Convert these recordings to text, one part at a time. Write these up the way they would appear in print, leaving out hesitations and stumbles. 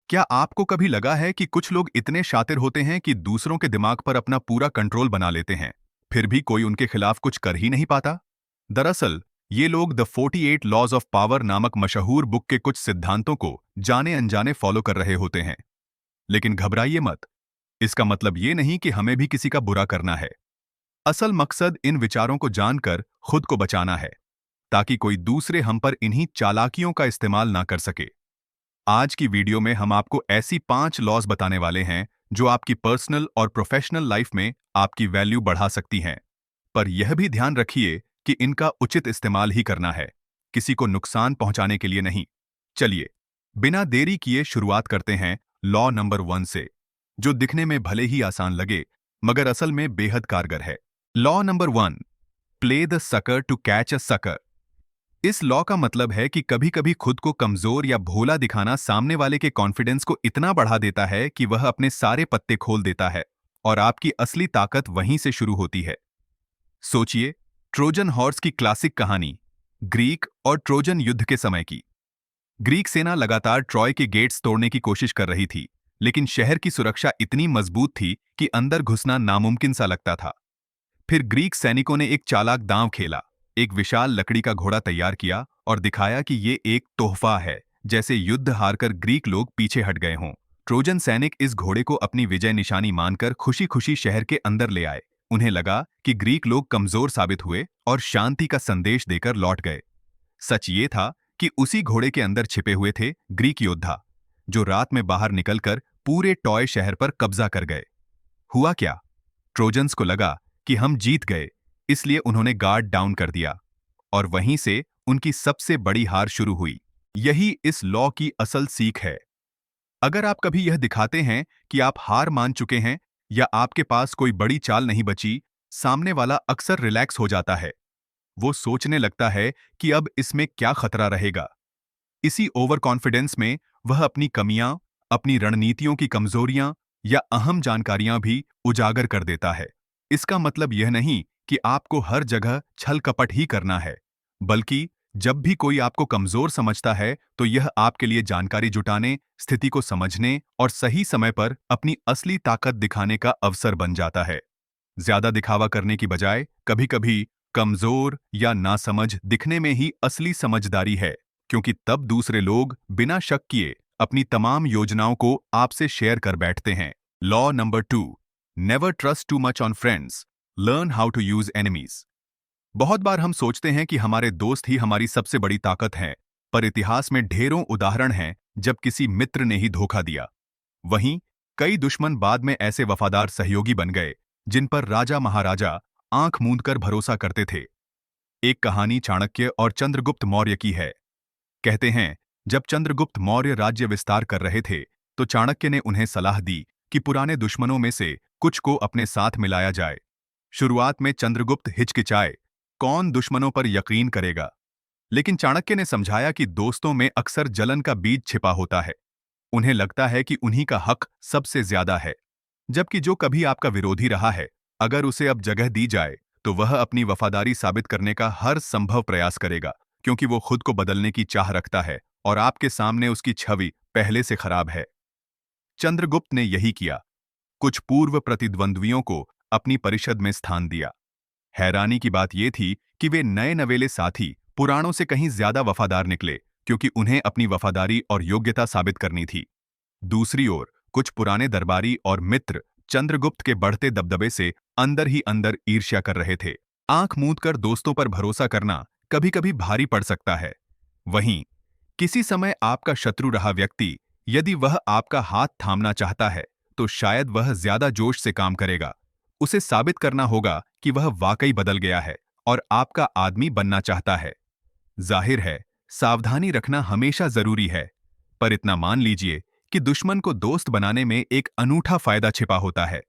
क्या आपको कभी लगा है कि कुछ लोग इतने शातिर होते हैं कि दूसरों के दिमाग पर अपना पूरा कंट्रोल बना लेते हैं, फिर भी कोई उनके खिलाफ कुछ कर ही नहीं पाता? दरअसल, ये लोग द 48 लॉज ऑफ पावर नामक मशहूर बुक के कुछ सिद्धांतों को जाने अनजाने फॉलो कर रहे होते हैं। लेकिन घबराइए मत, इसका मतलब ये नहीं कि हमें भी किसी का बुरा करना है। असल मकसद इन विचारों को जानकर खुद को बचाना है, ताकि कोई दूसरे हम पर इन्हीं चालाकियों का इस्तेमाल ना कर सके। आज की वीडियो में हम आपको ऐसी 5 लॉज बताने वाले हैं जो आपकी पर्सनल और प्रोफेशनल लाइफ में आपकी वैल्यू बढ़ा सकती हैं। पर यह भी ध्यान रखिए कि इनका उचित इस्तेमाल ही करना है, किसी को नुकसान पहुंचाने के लिए नहीं। चलिए, बिना देरी किए शुरुआत करते हैं लॉ नंबर 1 से, जो दिखने में भले ही आसान लगे मगर असल में बेहद कारगर है। Law number 1, play the sucker to catch a sucker. इस लॉ का मतलब है कि कभी कभी खुद को कमजोर या भोला दिखाना सामने वाले के कॉन्फिडेंस को इतना बढ़ा देता है कि वह अपने सारे पत्ते खोल देता है और आपकी असली ताकत वहीं से शुरू होती है। सोचिए, ट्रोजन हॉर्स की क्लासिक कहानी, ग्रीक और ट्रोजन युद्ध के समय की। ग्रीक सेना लगातार ट्रॉय के गेट्स तोड़ने की कोशिश कर रही थी, लेकिन शहर की सुरक्षा इतनी मजबूत थी कि अंदर घुसना नामुमकिन सा लगता था। फिर ग्रीक सैनिकों ने एक चालाक दांव खेला, एक विशाल लकड़ी का घोड़ा तैयार किया और दिखाया कि ये एक तोहफा है, जैसे युद्ध हारकर ग्रीक लोग पीछे हट गए हों। ट्रोजन सैनिक इस घोड़े को अपनी विजय निशानी मानकर खुशी खुशी शहर के अंदर ले आए। उन्हें लगा कि ग्रीक लोग कमजोर साबित हुए और शांति का संदेश देकर लौट गए। सच ये था कि उसी घोड़े के अंदर छिपे हुए थे ग्रीक योद्धा, जो रात में बाहर निकलकर पूरे टॉय शहर पर कब्जा कर गए। हुआ क्या? ट्रोजन्स को लगा कि हम जीत गए, इसलिए उन्होंने गार्ड डाउन कर दिया और वहीं से उनकी सबसे बड़ी हार शुरू हुई। यही इस लॉ की असल सीख है। अगर आप कभी यह दिखाते हैं कि आप हार मान चुके हैं या आपके पास कोई बड़ी चाल नहीं बची, सामने वाला अक्सर रिलैक्स हो जाता है। वो सोचने लगता है कि अब इसमें क्या खतरा रहेगा। इसी ओवर कॉन्फिडेंस में वह अपनी कमियां, अपनी रणनीतियों की कमजोरियां या अहम जानकारियां भी उजागर कर देता है। इसका मतलब यह नहीं कि आपको हर जगह छल कपट ही करना है, बल्कि जब भी कोई आपको कमजोर समझता है तो यह आपके लिए जानकारी जुटाने, स्थिति को समझने और सही समय पर अपनी असली ताकत दिखाने का अवसर बन जाता है। ज्यादा दिखावा करने की बजाय कभी-कभी कमजोर या नासमझ दिखने में ही असली समझदारी है, क्योंकि तब दूसरे लोग बिना शक किए अपनी तमाम योजनाओं को आपसे शेयर कर बैठते हैं। Law number 2, never trust too much on friends, learn how to use enemies. बहुत बार हम सोचते हैं कि हमारे दोस्त ही हमारी सबसे बड़ी ताकत हैं, पर इतिहास में ढेरों उदाहरण हैं जब किसी मित्र ने ही धोखा दिया। वहीं कई दुश्मन बाद में ऐसे वफादार सहयोगी बन गए जिन पर राजा महाराजा आंख मूंद कर भरोसा करते थे। एक कहानी चाणक्य और चंद्रगुप्त मौर्य की है। कहते हैं, जब चंद्रगुप्त मौर्य राज्य विस्तार कर रहे थे तो चाणक्य ने उन्हें सलाह दी कि पुराने दुश्मनों में से कुछ को अपने साथ मिलाया जाए। शुरुआत में चंद्रगुप्त हिचकिचाए, कौन दुश्मनों पर यकीन करेगा? लेकिन चाणक्य ने समझाया कि दोस्तों में अक्सर जलन का बीज छिपा होता है। उन्हें लगता है कि उन्हीं का हक सबसे ज्यादा है, जबकि जो कभी आपका विरोधी रहा है, अगर उसे अब जगह दी जाए तो वह अपनी वफादारी साबित करने का हर संभव प्रयास करेगा, क्योंकि वो खुद को बदलने की चाह रखता है और आपके सामने उसकी छवि पहले से खराब है। चंद्रगुप्त ने यही किया। कुछ पूर्व प्रतिद्वंद्वियों को अपनी परिषद में स्थान दिया। हैरानी की बात यह थी कि वे नए नवेले साथी पुराणों से कहीं ज्यादा वफादार निकले, क्योंकि उन्हें अपनी वफादारी और योग्यता साबित करनी थी। दूसरी ओर कुछ पुराने दरबारी और मित्र चंद्रगुप्त के बढ़ते दबदबे से अंदर ही अंदर ईर्ष्या कर रहे थे। आंख मूंद कर दोस्तों पर भरोसा करना कभी कभी भारी पड़ सकता है। वहीं किसी समय आपका शत्रु रहा व्यक्ति, यदि वह आपका हाथ थामना चाहता है तो शायद वह ज्यादा जोश से काम करेगा। उसे साबित करना होगा कि वह वाकई बदल गया है और आपका आदमी बनना चाहता है। जाहिर है, सावधानी रखना हमेशा जरूरी है, पर इतना मान लीजिए कि दुश्मन को दोस्त बनाने में एक अनूठा फायदा छिपा होता है।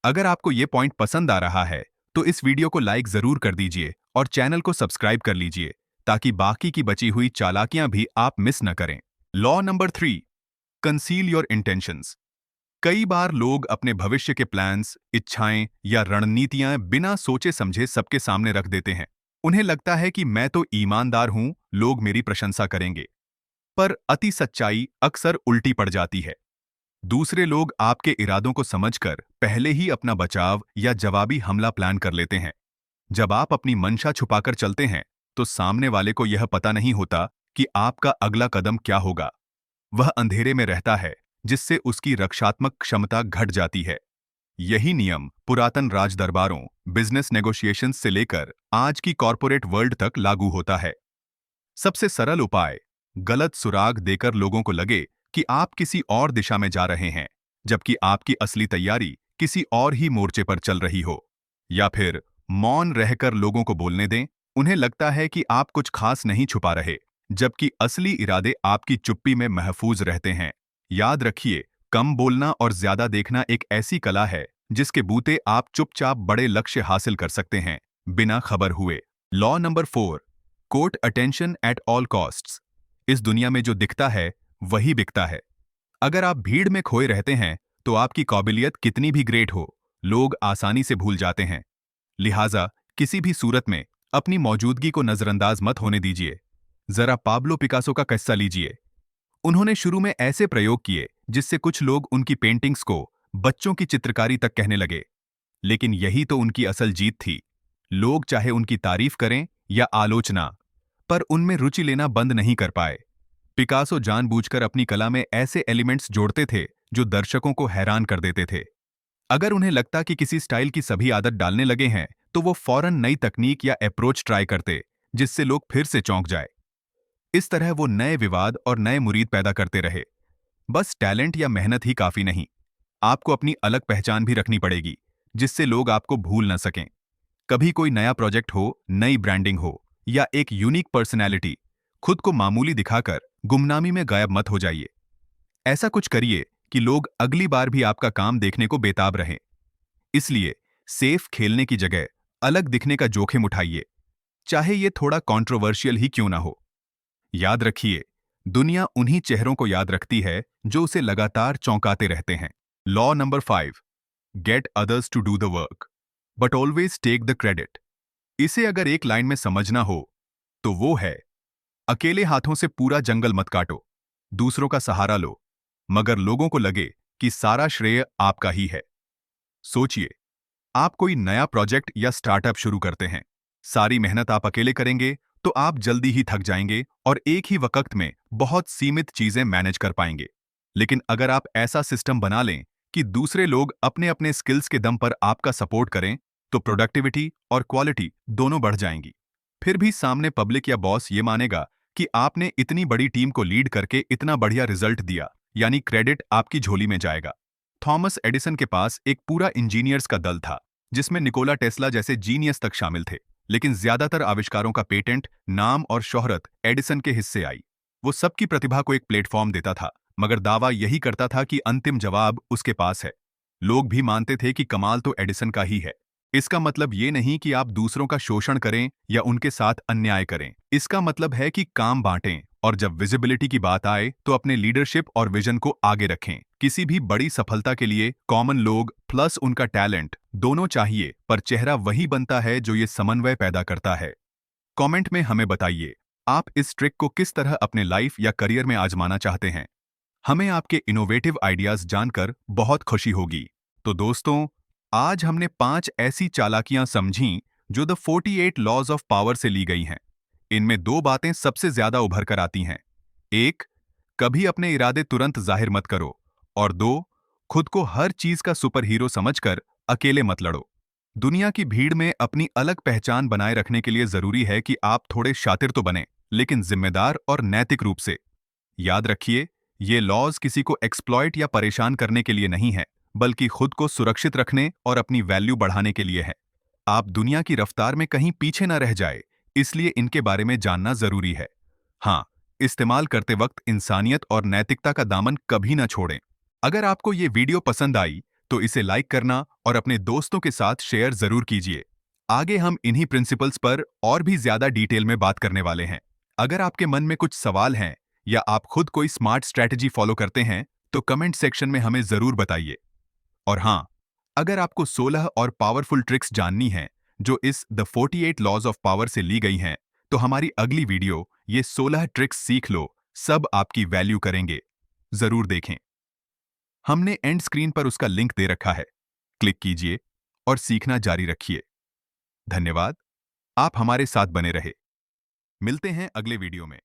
अगर आपको ये पॉइंट पसंद आ रहा है तो इस वीडियो को लाइक जरूर कर दीजिए और चैनल को सब्सक्राइब कर लीजिए, ताकि बाकी की बची हुई चालाकियां भी आप मिस न करें। Law number 3, conceal your intentions. कई बार लोग अपने भविष्य के प्लान्स, इच्छाएं या रणनीतियां बिना सोचे समझे सबके सामने रख देते हैं। उन्हें लगता है कि मैं तो ईमानदार हूं, लोग मेरी प्रशंसा करेंगे। पर अति सच्चाई अक्सर उल्टी पड़ जाती है। दूसरे लोग आपके इरादों को समझकर पहले ही अपना बचाव या जवाबी हमला प्लान कर लेते हैं। जब आप अपनी मंशा छुपाकर चलते हैं, तो सामने वाले को यह पता नहीं होता कि आपका अगला कदम क्या होगा। वह अंधेरे में रहता है, जिससे उसकी रक्षात्मक क्षमता घट जाती है। यही नियम पुरातन राज दरबारों, बिजनेस नेगोशिएशंस से लेकर आज की कॉरपोरेट वर्ल्ड तक लागू होता है। सबसे सरल उपाय, गलत सुराग देकर लोगों को लगे कि आप किसी और दिशा में जा रहे हैं, जबकि आपकी असली तैयारी किसी और ही मोर्चे पर चल रही हो। या फिर मौन रहकर लोगों को बोलने दें, उन्हें लगता है कि आप कुछ खास नहीं छुपा रहे, जबकि असली इरादे आपकी चुप्पी में महफूज रहते हैं। याद रखिए, कम बोलना और ज्यादा देखना एक ऐसी कला है जिसके बूते आप चुपचाप बड़े लक्ष्य हासिल कर सकते हैं, बिना खबर हुए। Law number 4, court attention at all costs. इस दुनिया में जो दिखता है वही बिकता है। अगर आप भीड़ में खोए रहते हैं, तो आपकी काबिलियत कितनी भी ग्रेट हो, लोग आसानी से भूल जाते हैं। लिहाजा किसी भी सूरत में अपनी मौजूदगी को नजरअंदाज मत होने दीजिए। जरा पाब्लो पिकासो का किस्सा लीजिए। उन्होंने शुरू में ऐसे प्रयोग किए जिससे कुछ लोग उनकी पेंटिंग्स को बच्चों की चित्रकारी तक कहने लगे। लेकिन यही तो उनकी असल जीत थी। लोग चाहे उनकी तारीफ करें या आलोचना, पर उनमें रुचि लेना बंद नहीं कर पाए। पिकासो जानबूझकर अपनी कला में ऐसे एलिमेंट्स जोड़ते थे जो दर्शकों को हैरान कर देते थे। अगर उन्हें लगता कि किसी स्टाइल की सभी आदत डालने लगे हैं, तो वो फौरन नई तकनीक या अप्रोच ट्राई करते, जिससे लोग फिर से चौंक जाए। इस तरह वो नए विवाद और नए मुरीद पैदा करते रहे। बस टैलेंट या मेहनत ही काफी नहीं, आपको अपनी अलग पहचान भी रखनी पड़ेगी, जिससे लोग आपको भूल न सकें। कभी कोई नया प्रोजेक्ट हो, नई ब्रांडिंग हो या एक यूनिक पर्सनैलिटी, खुद को मामूली दिखाकर गुमनामी में गायब मत हो जाइए। ऐसा कुछ करिए कि लोग अगली बार भी आपका काम देखने को बेताब रहें। इसलिए सेफ खेलने की जगह अलग दिखने का जोखिम उठाइए, चाहे ये थोड़ा कंट्रोवर्शियल ही क्यों ना हो। याद रखिए, दुनिया उन्हीं चेहरों को याद रखती है जो उसे लगातार चौंकाते रहते हैं। Law number 5, get others to do the work but always take the credit. इसे अगर एक लाइन में समझना हो तो वो है, अकेले हाथों से पूरा जंगल मत काटो, दूसरों का सहारा लो, मगर लोगों को लगे कि सारा श्रेय आपका ही है। सोचिए, आप कोई नया प्रोजेक्ट या स्टार्टअप शुरू करते हैं। सारी मेहनत आप अकेले करेंगे तो आप जल्दी ही थक जाएंगे और एक ही वक्त में बहुत सीमित चीजें मैनेज कर पाएंगे। लेकिन अगर आप ऐसा सिस्टम बना लें कि दूसरे लोग अपने अपने स्किल्स के दम पर आपका सपोर्ट करें, तो प्रोडक्टिविटी और क्वालिटी दोनों बढ़ जाएंगी। फिर भी सामने पब्लिक या बॉस ये मानेगा कि आपने इतनी बड़ी टीम को लीड करके इतना बढ़िया रिजल्ट दिया, यानी क्रेडिट आपकी झोली में जाएगा। थॉमस एडिसन के पास एक पूरा इंजीनियर्स का दल था, जिसमें निकोला टेस्ला जैसे जीनियस तक शामिल थे। लेकिन ज्यादातर आविष्कारों का पेटेंट, नाम और शोहरत एडिसन के हिस्से आई। वो सबकी प्रतिभा को एक प्लेटफॉर्म देता था, मगर दावा यही करता था कि अंतिम जवाब उसके पास है। लोग भी मानते थे कि कमाल तो एडिसन का ही है। इसका मतलब ये नहीं कि आप दूसरों का शोषण करें या उनके साथ अन्याय करें। इसका मतलब है कि काम बांटें और जब विजिबिलिटी की बात आए तो अपने लीडरशिप और विजन को आगे रखें। किसी भी बड़ी सफलता के लिए कॉमन लोग प्लस उनका टैलेंट दोनों चाहिए, पर चेहरा वही बनता है जो ये समन्वय पैदा करता है। कमेंट में हमें बताइए, आप इस ट्रिक को किस तरह अपने लाइफ या करियर में आजमाना चाहते हैं। हमें आपके इनोवेटिव आइडियाज जानकर बहुत खुशी होगी। तो दोस्तों, आज हमने 5 ऐसी चालाकियां समझीं जो द 48 लॉज ऑफ पावर से ली गई हैं। इनमें 2 बातें सबसे ज्यादा उभर कर आती हैं। 1, कभी अपने इरादे तुरंत जाहिर मत करो, और 2, खुद को हर चीज का सुपर हीरो समझकर अकेले मत लड़ो। दुनिया की भीड़ में अपनी अलग पहचान बनाए रखने के लिए जरूरी है कि आप थोड़े शातिर तो बने, लेकिन जिम्मेदार और नैतिक रूप से। याद रखिए, ये लॉज किसी को एक्सप्लॉइट या परेशान करने के लिए नहीं है, बल्कि खुद को सुरक्षित रखने और अपनी वैल्यू बढ़ाने के लिए है। आप दुनिया की रफ्तार में कहीं पीछे न रह जाए, इसलिए इनके बारे में जानना जरूरी है। हाँ, इस्तेमाल करते वक्त इंसानियत और नैतिकता का दामन कभी न छोड़ें। अगर आपको ये वीडियो पसंद आई तो इसे लाइक करना और अपने दोस्तों के साथ शेयर जरूर कीजिए। आगे हम इन्हीं प्रिंसिपल्स पर और भी ज्यादा डिटेल में बात करने वाले हैं। अगर आपके मन में कुछ सवाल हैं या आप खुद कोई स्मार्ट स्ट्रैटेजी फॉलो करते हैं, तो कमेंट सेक्शन में हमें जरूर बताइए। और हाँ, अगर आपको 16 और पावरफुल ट्रिक्स जाननी है जो इस द 48 लॉज ऑफ पावर से ली गई हैं, तो हमारी अगली वीडियो ये 16 ट्रिक्स सीख लो, सब आपकी वैल्यू करेंगे। जरूर देखें। हमने एंड स्क्रीन पर उसका लिंक दे रखा है, क्लिक कीजिए और सीखना जारी रखिए। धन्यवाद, आप हमारे साथ बने रहे। मिलते हैं अगले वीडियो में।